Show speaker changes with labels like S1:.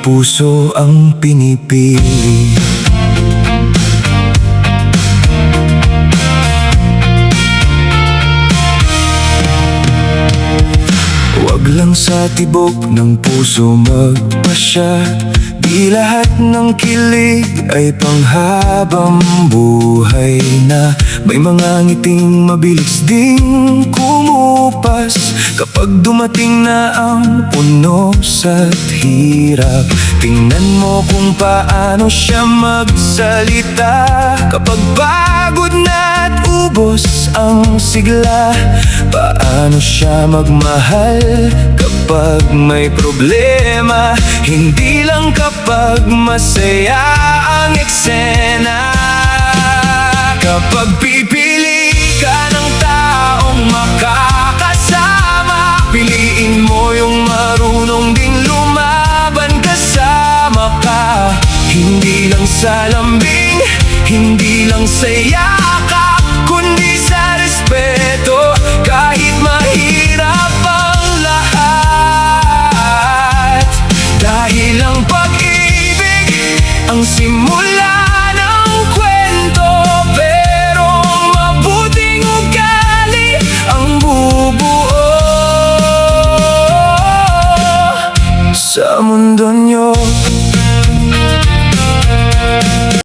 S1: puso ang pinipili. Wag lang sa tibok ng puso magpasya, di lahat ng kilig ay panghabang buhay na. May mga ngiting mabilis ding kumupas kapag dumating na ang punos at hirap. Tingnan mo kung paano siya magsalita kapag pagod na at ubos ang sigla. Paano siya magmahal kapag may problema, hindi lang kapag masaya ang eksena. Kapag pipili ka ng taong makakasama, piliin mo yung marunong ding lumaban kasama ka. Hindi lang sa lambing, hindi lang sa yakan,